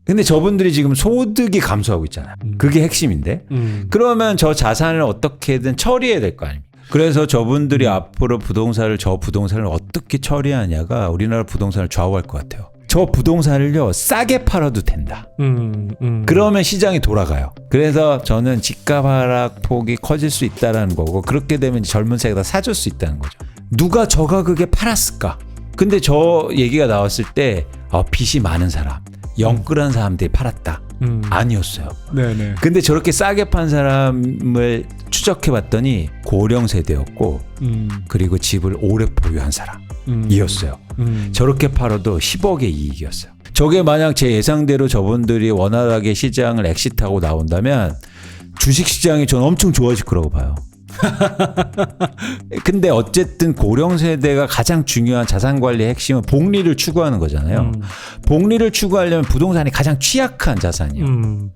근데 저분들이 지금 소득이 감소하고 있잖아요. 그게 핵심인데. 그러면 저 자산을 어떻게든 처리해야 될 거 아닙니까? 그래서 저분들이 앞으로 저 부동산을 어떻게 처리하냐가 우리나라 부동산을 좌우할 것 같아요. 저 부동산을요 싸게 팔아도 된다. 그러면 시장이 돌아가요. 그래서 저는 집값 하락폭이 커질 수 있다는 거고, 그렇게 되면 젊은 세대가 다 사줄 수 있다는 거죠. 누가 저 가격에 팔았을까? 근데 저 얘기가 나왔을 때 빚이 많은 사람, 영끌한 사람들이 팔았다. 아니었어요. 네네. 근데 저렇게 싸게 판 사람을 추적해봤더니 고령 세대였고, 그리고 집을 오래 보유한 사람이었어요. 저렇게 팔아도 10억의 이익이었어요. 저게 만약 제 예상대로 저분들이 원활하게 시장을 엑시트하고 나온다면 주식시장이 저는 엄청 좋아질 거라고 봐요. 근데 어쨌든 고령 세대가 가장 중요한 자산 관리의 핵심은 복리를 추구하는 거잖아요. 복리를 추구하려면 부동산이 가장 취약한 자산이에요.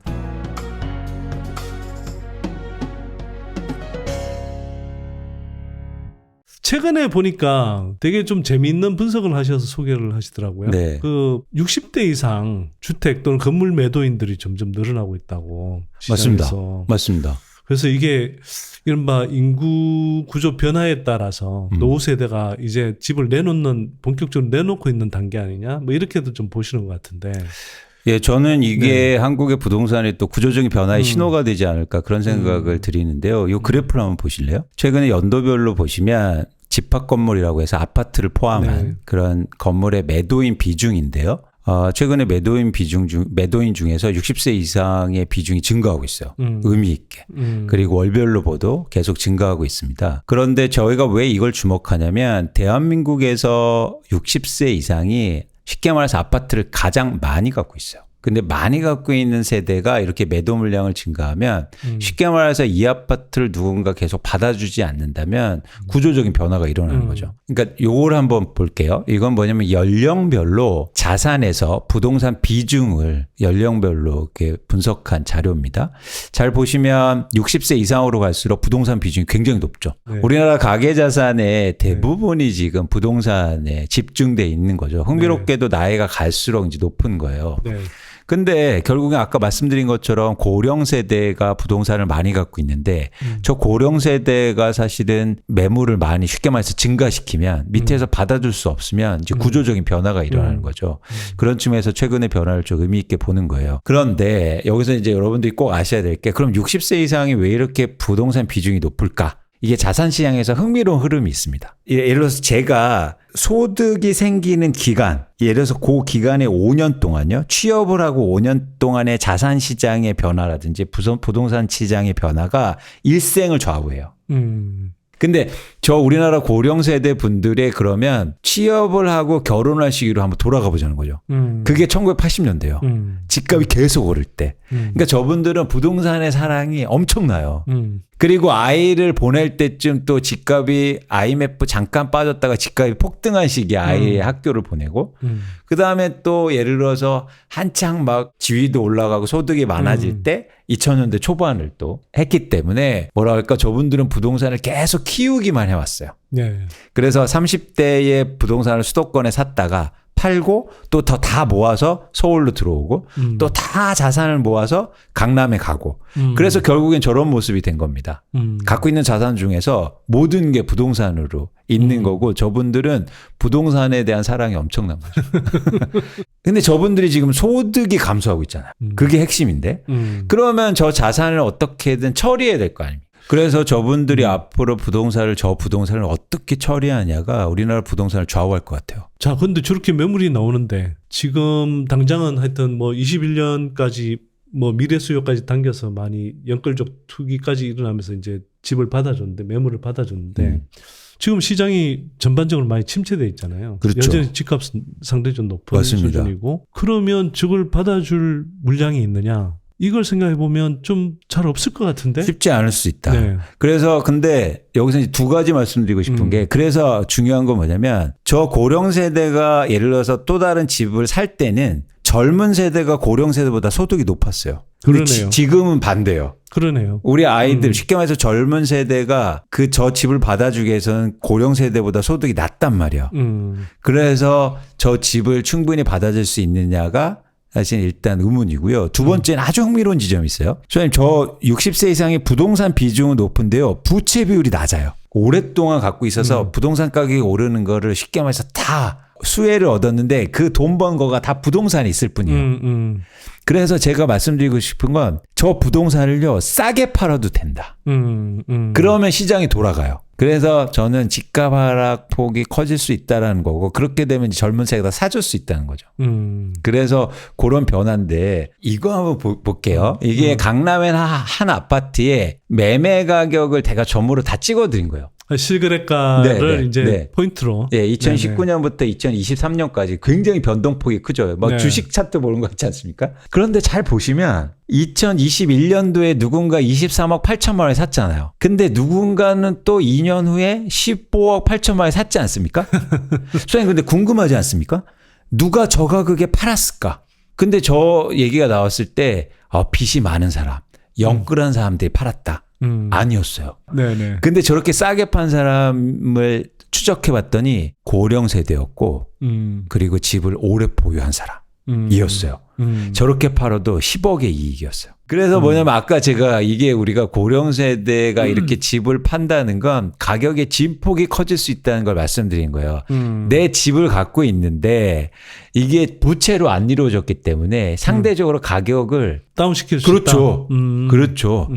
최근에 보니까 되게 좀 재미있는 분석을 하셔서 소개를 하시더라고요. 네. 그 60대 이상 주택 또는 건물 매도인들이 점점 늘어나고 있다고. 시장에서. 맞습니다. 그래서 이게 이른바 인구 구조 변화에 따라서 노후 세대가 이제 집을 본격적으로 내놓고 있는 단계 아니냐? 뭐 이렇게도 좀 보시는 것 같은데. 예, 저는 이게 한국의 부동산의 또 구조적인 변화의 신호가 되지 않을까 그런 생각을 드리는데요. 이 그래프를 한번 보실래요? 최근에 연도별로 보시면 집합 건물이라고 해서 아파트를 포함한 그런 건물의 매도인 비중인데요. 최근에 매도인 중에서 60세 이상의 비중이 증가하고 있어요. 의미 있게. 그리고 월별로 봐도 계속 증가하고 있습니다. 그런데 저희가 왜 이걸 주목하냐면 대한민국에서 60세 이상이 쉽게 말해서 아파트를 가장 많이 갖고 있어요. 근데 많이 갖고 있는 세대가 이렇게 매도 물량을 증가하면 쉽게 말해서 이 아파트를 누군가 계속 받아주지 않는다면 구조적인 변화가 일어나는 거죠. 그러니까 요걸 한번 볼게요. 이건 뭐냐면 연령별로 자산에서 부동산 비중을 연령별로 이렇게 분석한 자료입니다. 잘 보시면 60세 이상으로 갈수록 부동산 비중이 굉장히 높죠. 네. 우리나라 가계 자산의 대부분이 지금 부동산에 집중돼 있는 거죠. 흥미롭게도 나이가 갈수록 이제 높은 거예요. 네. 근데 결국엔 아까 말씀드린 것처럼 고령 세대가 부동산을 많이 갖고 있는데 저 고령 세대가 사실은 매물을 많이 쉽게 말해서 증가시키면 밑에서 받아줄 수 없으면 이제 구조적인 변화가 일어나는 거죠. 그런 측면에서 최근의 변화를 좀 의미 있게 보는 거예요. 그런데 여기서 이제 여러분들이 꼭 아셔야 될 게 그럼 60세 이상이 왜 이렇게 부동산 비중이 높을까? 이게 자산시장에서 흥미로운 흐름이 있습니다. 예를 들어서 제가 소득이 생기는 기간, 예를 들어서 그 기간에 5년 동안요. 취업을 하고 5년 동안의 자산시장의 변화라든지 부동산 시장의 변화가 일생을 좌우해요. 근데 저 우리나라 고령 세대 분들의 그러면 취업을 하고 결혼할 시기로 한번 돌아가 보자는 거죠. 그게 1980년대요. 집값이 계속 오를 때. 그러니까 저분들은 부동산의 사랑이 엄청나요. 그리고 아이를 보낼 때쯤 또 집값이 IMF 잠깐 빠졌다가 집값이 폭등한 시기에 아이의 학교를 보내고 그 다음에 또 예를 들어서 한창 막 지위도 올라가고 소득이 많아질 때 2000년대 초반을 또 했기 때문에 뭐랄까 저분들은 부동산을 계속 키우기만 해왔어요. 네. 그래서 30대에 부동산을 수도권에 샀다가 팔고 또 다 모아서 서울로 들어오고 또 다 자산을 모아서 강남에 가고 그래서 결국엔 저런 모습이 된 겁니다. 갖고 있는 자산 중에서 모든 게 부동산으로 있는 거고 저분들은 부동산에 대한 사랑이 엄청난 거죠. 근데 저분들이 지금 소득이 감소하고 있잖아요. 그게 핵심인데 그러면 저 자산을 어떻게든 처리해야 될 거 아닙니까? 그래서 저분들이 앞으로 저 부동산을 어떻게 처리하냐가 우리나라 부동산을 좌우할 것 같아요. 자, 근데 저렇게 매물이 나오는데 지금 당장은 하여튼 뭐 21년까지 뭐 미래 수요까지 당겨서 많이 연끌적 투기까지 일어나면서 이제 집을 받아줬는데 매물을 받아줬는데 지금 시장이 전반적으로 많이 침체돼 있잖아요. 그렇죠. 여전히 집값은 상대적으로 높은 맞습니다. 수준이고 그러면 저걸 받아줄 물량이 있느냐? 이걸 생각해 보면 좀 잘 없을 것 같은데 쉽지 않을 수 있다. 네. 그래서 근데 여기서 이제 두 가지 말씀드리고 싶은 게 그래서 중요한 건 뭐냐면 저 고령 세대가 예를 들어서 또 다른 집을 살 때는 젊은 세대가 고령 세대보다 소득이 높았어요. 그러네요. 지금은 반대예요. 그러네요. 우리 아이들 쉽게 말해서 젊은 세대가 저 집을 받아주기 위해서는 고령 세대보다 소득이 낮단 말이에요. 그래서 저 집을 충분히 받아줄 수 있느냐가 사실 일단 의문이고요. 두 번째는 아주 흥미로운 지점이 있어요. 소장님, 저 60세 이상의 부동산 비중은 높은데요. 부채 비율이 낮아요. 오랫동안 갖고 있어서 부동산 가격이 오르는 거를 쉽게 말해서 다 수혜를 얻었는데 그 돈 번 거가 다 부동산에 있을 뿐이에요. 그래서 제가 말씀드리고 싶은 건 저 부동산을요 싸게 팔아도 된다. 그러면 시장이 돌아가요. 그래서 저는 집값 하락폭이 커질 수 있다라는 거고 그렇게 되면 이제 젊은 세대가 사줄 수 있다는 거죠. 그래서 그런 변화인데 이거 한번 볼게요. 이게 강남의 한 아파트에 매매 가격을 제가 전부로 다 찍어드린 거예요. 실거래가를 이제 포인트로. 네, 2019년부터 2023년까지 굉장히 변동폭이 크죠. 뭐 주식 차트 보는 거 같지 않습니까? 그런데 잘 보시면 2021년도에 누군가 23억 8천만 원에 샀잖아요. 근데 누군가는 또 2년 후에 15억 8천만 원에 샀지 않습니까? 선생님, 근데 궁금하지 않습니까? 누가 저 가격에 팔았을까? 근데 저 얘기가 나왔을 때 빚이 많은 사람, 영끌한 사람들이 팔았다. 아니었어요. 네네. 근데 저렇게 싸게 판 사람을 추적해 봤더니 고령 세대였고 그리고 집을 오래 보유한 사람이었어요. 저렇게 팔아도 10억의 이익이었어요. 그래서 뭐냐면 아까 제가 이게 우리가 고령 세대가 이렇게 집을 판다는 건 가격의 진폭이 커질 수 있다는 걸 말씀드린 거예요. 내 집을 갖고 있는데 이게 부채로 안 이루어졌기 때문에 상대적으로 가격을 다운시킬 수 그렇죠. 있다. 그렇죠.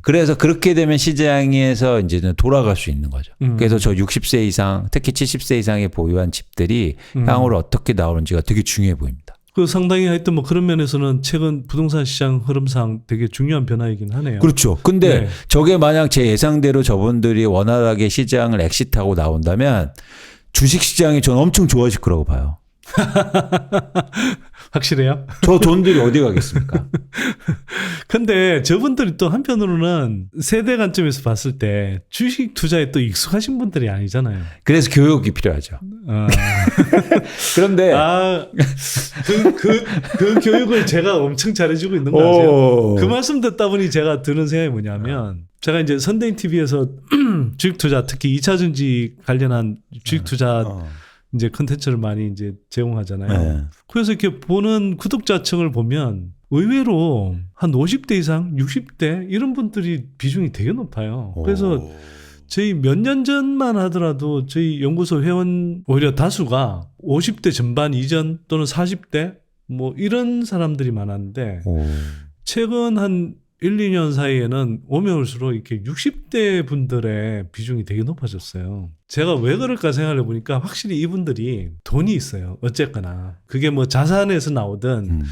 그래서 그렇게 되면 시장에서 이제는 돌아갈 수 있는 거죠. 그래서 저 60세 이상, 특히 70세 이상의 보유한 집들이 향후로 어떻게 나오는지가 되게 중요해 보입니다. 그 상당히 하여튼 뭐 그런 면에서는 최근 부동산 시장 흐름상 되게 중요한 변화이긴 하네요. 그렇죠. 근데 저게 만약 제 예상대로 저분들이 원활하게 시장을 엑시트하고 나온다면 주식 시장이 저는 엄청 좋아질 거라고 봐요. 확실해요? 저 돈들이 어디 가겠습니까? 근데 저분들이 또 한편으로는 세대 관점에서 봤을 때 주식 투자에 또 익숙하신 분들이 아니잖아요. 그래서 교육이 필요하죠. 그런데 그 교육을 제가 엄청 잘해주고 있는 거 아세요? 그 말씀 듣다 보니 제가 드는 생각이 뭐냐면 제가 이제 선대인 TV에서 주식 투자 특히 2차전지 관련한 주식 투자 이제 컨텐츠를 많이 이제 제공하잖아요. 그래서 이렇게 보는 구독자층을 보면 의외로 한 50대 이상, 60대 이런 분들이 비중이 되게 높아요. 그래서 저희 몇 년 전만 하더라도 저희 연구소 회원 오히려 다수가 50대 전반 이전 또는 40대 뭐 이런 사람들이 많았는데 최근 한 1, 2년 사이에는 오면 올수록 이렇게 60대 분들의 비중이 되게 높아졌어요. 제가 왜 그럴까 생각해 보니까 확실히 이분들이 돈이 있어요. 어쨌거나. 그게 뭐 자산에서 나오든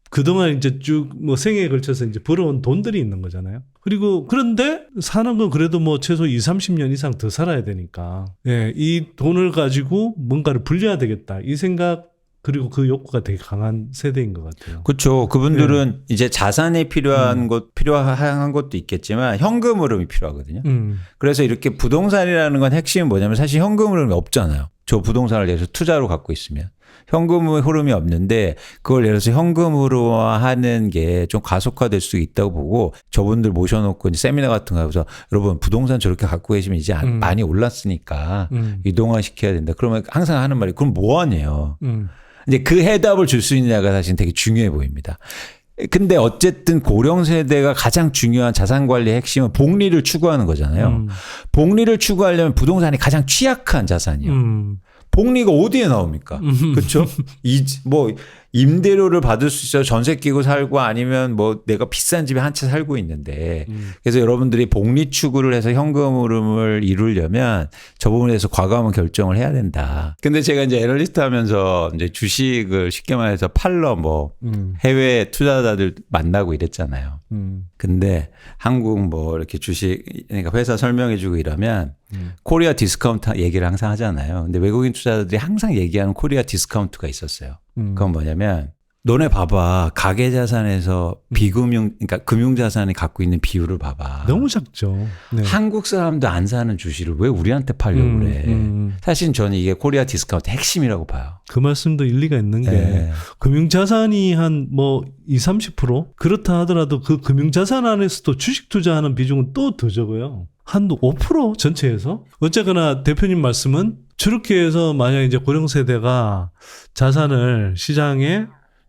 그동안 이제 쭉 뭐 생애에 걸쳐서 이제 벌어온 돈들이 있는 거잖아요. 그리고 그런데 사는 건 그래도 뭐 최소 20, 30년 이상 더 살아야 되니까. 예, 이 돈을 가지고 뭔가를 불려야 되겠다. 이 생각 그리고 그 욕구가 되게 강한 세대인 것 같아요. 그렇죠. 그분들은 이제 자산이 필요한 것도 있겠지만 현금 흐름이 필요하거든요. 그래서 이렇게 부동산이라는 건 핵심이 뭐냐면 사실 현금 흐름이 없잖아요. 저 부동산을 예를 들어서 투자로 갖고 있으면. 현금 흐름이 없는데 그걸 예를 들어서 현금으로 하는 게 좀 가속화될 수 있다고 보고 저분들 모셔놓고 이제 세미나 같은 거 하면서 여러분 부동산 저렇게 갖고 계시면 이제 많이 올랐으니까 이동화시켜야 된다. 그러면 항상 하는 말이 그럼 뭐하네요. 이제 그 해답을 줄 수 있느냐가 사실 되게 중요해 보입니다. 근데 어쨌든 고령 세대가 가장 중요한 자산 관리의 핵심은 복리를 추구하는 거잖아요. 복리를 추구하려면 부동산이 가장 취약한 자산이에요. 복리가 어디에 나옵니까? 그렇죠? 뭐 임대료를 받을 수 있어요. 전세 끼고 살고 아니면 뭐 내가 비싼 집에 한 채 살고 있는데 그래서 여러분들이 복리 추구를 해서 현금 흐름을 이루려면 저 부분에서 과감한 결정을 해야 된다. 근데 제가 이제 애널리스트 하면서 이제 주식을 쉽게 말해서 팔러 뭐 해외 투자자들 만나고 이랬잖아요. 근데 한국 뭐 이렇게 주식 그러니까 회사 설명해 주고 이러면 코리아 디스카운트 얘기를 항상 하잖아요. 근데 외국인 투자자들이 항상 얘기하는 코리아 디스카운트가 있었어요. 그건 뭐냐면 너네 봐봐. 가계 자산에서 비금융 그러니까 금융 자산이 갖고 있는 비율을 봐봐. 너무 작죠. 네. 한국 사람도 안 사는 주식을 왜 우리한테 팔려고 그래. 사실 저는 이게 코리아 디스카운트 핵심이라고 봐요. 그 말씀도 일리가 있는 게 금융 자산이 한 뭐 20, 30% 그렇다 하더라도 그 금융 자산 안에서도 주식 투자하는 비중은 또 더 적어요. 한 5% 전체에서. 어쨌거나 대표님 말씀은 저렇게 해서 만약 이제 고령 세대가 자산을 시장에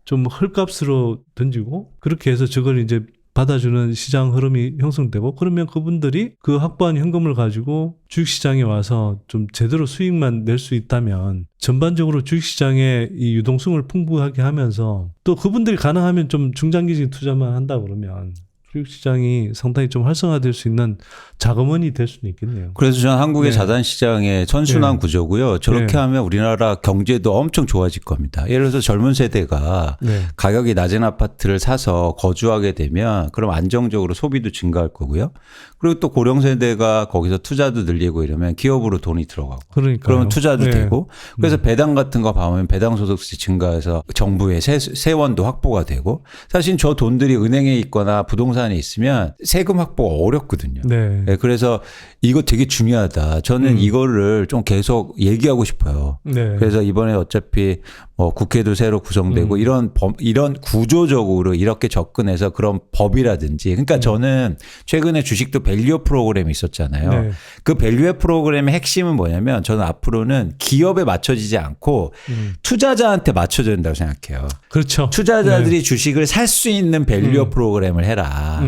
좀 헐값으로 던지고 그렇게 해서 저걸 이제 받아주는 시장 흐름이 형성되고 그러면 그분들이 그 확보한 현금을 가지고 주식시장에 와서 좀 제대로 수익만 낼 수 있다면 전반적으로 주식시장의 이 유동성을 풍부하게 하면서 또 그분들이 가능하면 좀 중장기적인 투자만 한다 그러면 주식시장이 상당히 좀 활성화될 수 있는 자금원이 될 수는 있겠네요. 그래서 저는 한국의 네. 자산시장의 선순환 네. 구조고요. 저렇게 네. 하면 우리나라 경제도 엄청 좋아질 겁니다. 예를 들어서 젊은 세대가 네. 가격이 낮은 아파트를 사서 거주하게 되면 그럼 안정적으로 소비도 증가할 거고요. 그리고 또 고령 세대가 거기서 투자도 늘리고 이러면 기업으로 돈이 들어가고 그러니까요. 그러면 투자도 네. 되고 그래서 배당 같은 거 봐보면 배당 소득세 증가해서 정부의 세원도 확보가 되고 사실 저 돈들이 은행에 있거나 부동산에 있으면 세금 확보가 어렵거든요. 네. 네, 그래서 이거 되게 중요하다. 저는 이거를 좀 계속 얘기하고 싶어요. 네. 그래서 이번에 어차피 뭐 국회도 새로 구성되고 이런 구조적으로 이렇게 접근해서 그런 법이라든지 그러니까 저는 최근에 주식도 밸류업 프로그램이 있었잖아요. 네. 그 밸류업 프로그램의 핵심은 뭐냐면 저는 앞으로는 기업에 맞춰지지 않고 투자자한테 맞춰져야 된다고 생각해요. 그렇죠. 투자자들이 주식을 살 수 있는 밸류업 프로그램을 해라.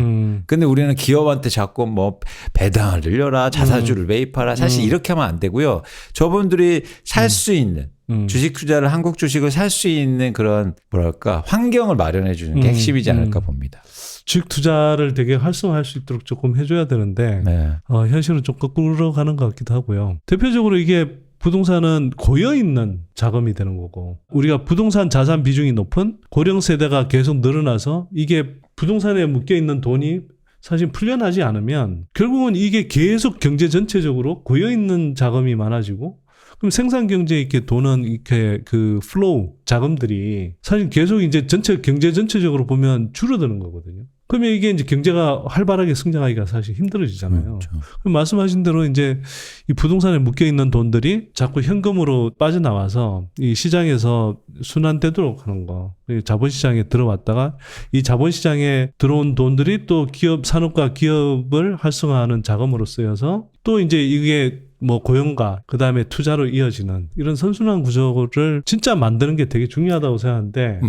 근데 우리는 기업한테 자꾸 뭐 배당을 늘려라, 자사주를 매입하라. 사실 이렇게 하면 안 되고요. 저분들이 살 수 있는 주식 투자를 한국 주식을 살 수 있는 그런 뭐랄까 환경을 마련해 주는 게 핵심이지 않을까 봅니다. 주식 투자를 되게 활성화할 수 있도록 조금 해줘야 되는데 네. 현실은 좀 거꾸로 가는 것 같기도 하고요. 대표적으로 이게 부동산은 고여있는 자금이 되는 거고 우리가 부동산 자산 비중이 높은 고령 세대가 계속 늘어나서 이게 부동산에 묶여있는 돈이 사실 풀려나지 않으면 결국은 이게 계속 경제 전체적으로 고여있는 자금이 많아지고 그럼 생산 경제에 이렇게 도는 이렇게 그 플로우 자금들이 사실 계속 이제 경제 전체적으로 보면 줄어드는 거거든요. 그러면 이게 이제 경제가 활발하게 성장하기가 사실 힘들어지잖아요. 그렇죠. 그럼 말씀하신 대로 이제 이 부동산에 묶여 있는 돈들이 자꾸 현금으로 빠져나와서 이 시장에서 순환되도록 하는 거. 자본시장에 들어왔다가 이 자본시장에 들어온 돈들이 또 기업, 산업과 기업을 활성화하는 자금으로 쓰여서 또 이제 이게 뭐 고용과 그다음에 투자로 이어지는 이런 선순환 구조를 진짜 만드는 게 되게 중요하다고 생각하는데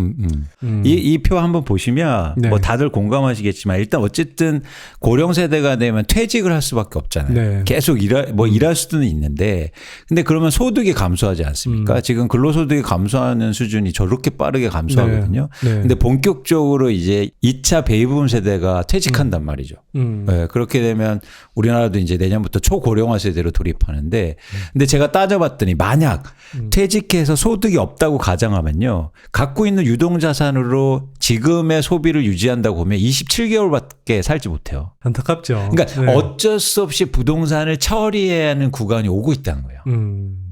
이 표 한번 보시면 네. 뭐 다들 공감하시겠지만 일단 어쨌든 고령 세대가 되면 퇴직을 할 수밖에 없잖아요. 네. 계속 일할 수는 있는데 근데 그러면 소득이 감소하지 않습니까? 지금 근로소득이 감소하는 수준이 저렇게 빠르게 감소하거든요. 네. 근데 본격적으로 이제 2차 베이비붐 세대가 퇴직한단 말이죠. 네, 그렇게 되면 우리나라도 이제 내년부터 초고령화 세대로 돌입하는데 근데 제가 따져봤더니 만약 퇴직해서 소득이 없다고 가정하면요. 갖고 있는 유동자산으로 지금의 소비를 유지한다고 보면 27개월밖에 살지 못해요. 안타깝죠. 그러니까 네. 어쩔 수 없이 부동산을 처리해야 하는 구간이 오고 있다는 거예요.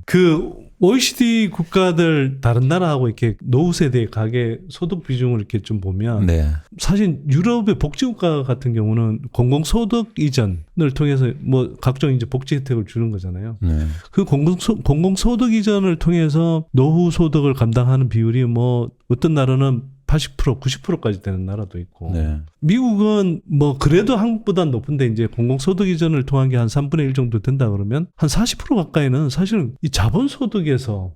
그 OECD 국가들 다른 나라하고 이렇게 노후 세대의 가계 소득 비중을 이렇게 좀 보면 네. 사실 유럽의 복지국가 같은 경우는 공공소득 이전을 통해서 뭐 각종 이제 복지 혜택을 주는 거잖아요. 네. 그 공공소득 이전을 통해서 노후 소득을 감당하는 비율이 뭐 어떤 나라는 80%, 90%까지 되는 나라도 있고. 네. 미국은 뭐 그래도 한국보다 높은데 이제 공공소득 이전을 통한 게 한 3분의 1 정도 된다 그러면 한 40% 가까이는 사실은 이 자본소득에서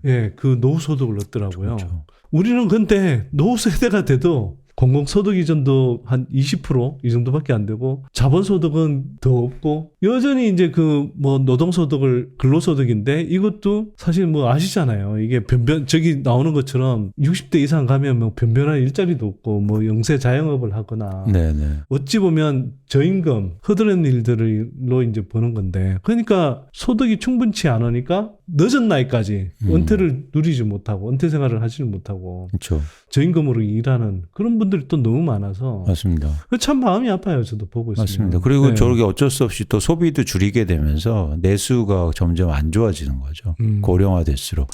예, 그 노후소득을 얻더라고요. 그렇죠. 우리는 근데 노후 세대가 돼도 공공소득 이전도 한 20% 이 정도밖에 안 되고 자본소득은 더 없고 여전히 이제 그 뭐 노동소득을 근로소득인데 이것도 사실 뭐 아시잖아요. 이게 저기 나오는 것처럼 60대 이상 가면 뭐 변변한 일자리도 없고 뭐 영세 자영업을 하거나 네네. 어찌 보면 저임금 허드렛 일들로 이제 버는 건데 그러니까 소득이 충분치 않으니까 늦은 나이까지 은퇴를 누리지 못하고 은퇴 생활을 하지는 못하고 그렇죠. 저임금으로 일하는 그런 분들이 또 너무 많아서 맞습니다. 참 마음이 아파요. 저도 보고 있으면. 맞습니다. 그리고 네. 저렇게 어쩔 수 없이 또 소비도 줄이게 되면서 내수가 점점 안 좋아지는 거죠. 고령화될수록.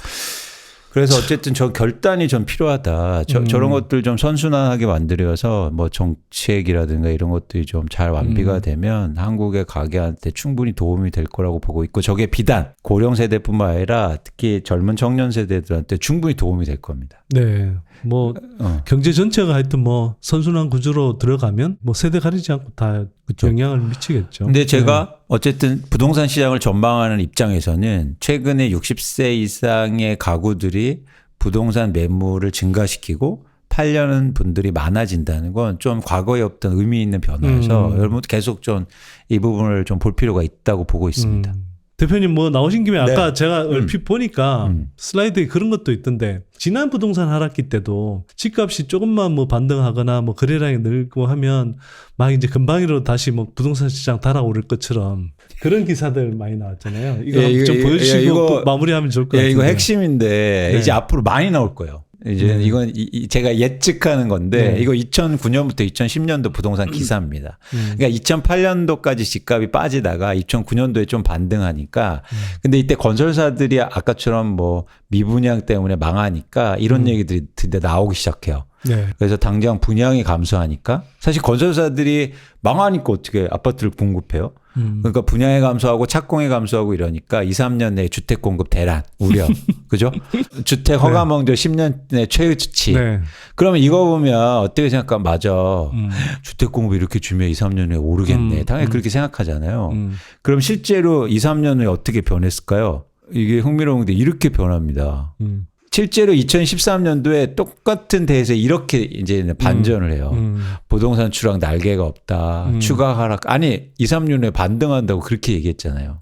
그래서 어쨌든 저 결단이 좀 필요하다. 저런 것들 좀 선순환하게 만들어서 뭐 정책이라든가 이런 것들이 좀 잘 완비가 되면 한국의 가게한테 충분히 도움이 될 거라고 보고 있고 저게 비단 고령 세대뿐만 아니라 특히 젊은 청년 세대들한테 충분히 도움이 될 겁니다. 네. 뭐 경제 전체가 하여튼 뭐 선순환 구조로 들어가면 뭐 세대 가리지 않고 다 그렇죠. 영향을 미치겠죠. 근데 제가 어쨌든 부동산 시장을 전망하는 입장에서는 최근에 60세 이상의 가구들이 부동산 매물을 증가시키고 팔려는 분들이 많아진다는 건 좀 과거에 없던 의미 있는 변화여서 여러분 계속 좀 이 부분을 좀 볼 필요가 있다고 보고 있습니다. 대표님 뭐 나오신 김에 네. 아까 제가 얼핏 보니까 슬라이드에 그런 것도 있던데 지난 부동산 하락기 때도 집값이 조금만 뭐 반등하거나 뭐 거래량이 늘고 하면 막 이제 금방으로 다시 뭐 부동산 시장 달아오를 것처럼 그런 기사들 많이 나왔잖아요. 이거 예, 좀 이거- 보여주시고 예, 이거- 또 마무리하면 좋을 것 예, 같은데. 이거 핵심인데 네. 이제 앞으로 많이 나올 거예요. 이제 이건 제가 예측하는 건데 네. 이거 2009년부터 2010년도 부동산 기사입니다. 그러니까 2008년도까지 집값이 빠지다가 2009년도에 좀 반등하니까 근데 이때 건설사들이 아까처럼 뭐 미분양 때문에 망하니까 이런 얘기들이 드디어 나오기 시작해요. 네. 그래서 당장 분양이 감소하니까 사실 건설사들이 망하니까 어떻게 아파트를 공급해요? 그러니까 분양이 감소하고 착공이 감소하고 이러니까 2, 3년 내에 주택 공급 대란 우려. 그죠? 주택 허가 명절 10년 내 최저치. 네. 그러면 이거 보면 어떻게 생각하면 맞아. 주택 공급 이렇게 주면 2, 3년 내에 오르겠네. 당연히 그렇게 생각하잖아요. 그럼 실제로 2, 3년 후에 어떻게 변했을까요? 이게 흥미로운 게 이렇게 변합니다. 실제로 2013년도에 똑같은 대에서 이렇게 이제 반전을 해요. 부동산 추락 날개가 없다. 추가 하락. 아니, 2, 3년 후에 반등한다고 그렇게 얘기했잖아요.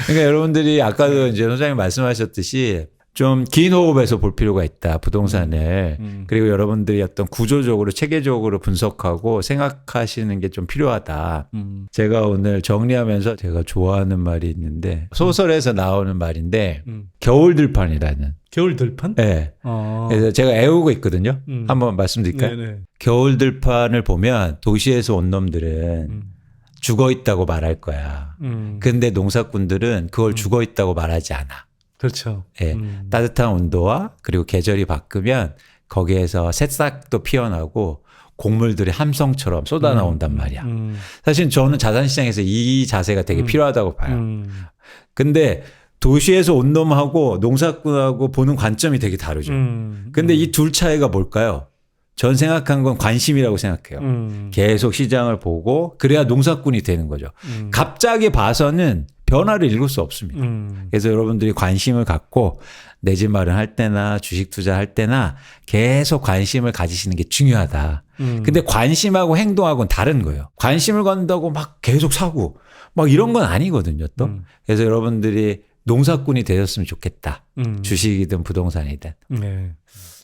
그러니까 여러분들이 아까도 이제 소장님 말씀하셨듯이 좀 긴 호흡에서 볼 필요가 있다. 부동산을. 그리고 여러분들이 어떤 구조적으로 체계적으로 분석하고 생각하시는 게 좀 필요하다. 제가 오늘 정리하면서 제가 좋아하는 말이 있는데 소설에서 나오는 말인데 겨울 들판이라는. 겨울 들판? 네. 그래서 제가 애우고 있거든요. 한번 말씀드릴까요? 네네. 겨울 들판을 보면 도시에서 온 놈들은 죽어 있다고 말할 거야. 근데 농사꾼들은 그걸 죽어 있다고 말하지 않아. 그렇죠. 예, 따뜻한 온도와 그리고 계절이 바뀌면 거기에서 새싹도 피어나고 곡물들이 함성처럼 쏟아나온단 말이야. 사실 저는 자산시장에서 이 자세가 되게 필요하다고 봐요. 근데 도시에서 온 놈하고 농사꾼하고 보는 관점이 되게 다르죠. 근데 이 둘 차이가 뭘까요? 전 생각한 건 관심이라고 생각해요. 계속 시장을 보고 그래야 농사꾼이 되는 거죠. 갑자기 봐서는 변화를 읽을 수 없습니다. 그래서 여러분들이 관심을 갖고 내 집 마련할 때나 주식 투자할 때나 계속 관심을 가지시는 게 중요하다. 근데 관심하고 행동하고는 다른 거예요. 관심을 갖는다고 막 계속 사고 막 이런 건 아니거든요, 또. 그래서 여러분들이 농사꾼이 되셨으면 좋겠다. 주식이든 부동산이든. 네.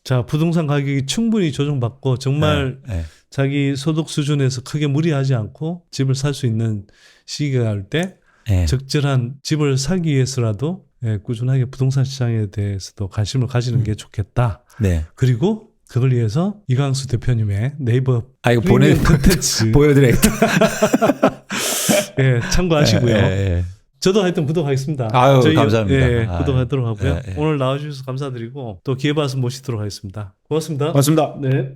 자, 부동산 가격이 충분히 조정받고 정말 네. 자기 소득 수준에서 크게 무리하지 않고 집을 살 수 있는 시기가 올 때 네. 적절한 집을 사기 위해서라도 꾸준하게 부동산 시장에 대해서도 관심을 가지는 게 좋겠다. 네. 그리고 그걸 위해서 이광수 대표님의 네이버 이거 프리미엄 콘텐츠 보여드려야겠다. 예, 참고하시고요. 예. 저도 하여튼 구독하겠습니다. 아유, 감사합니다. 예, 구독하도록 하고요. 예. 오늘 나와주셔서 감사드리고 또 기회 봐서 모시도록 하겠습니다. 고맙습니다. 고맙습니다. 네.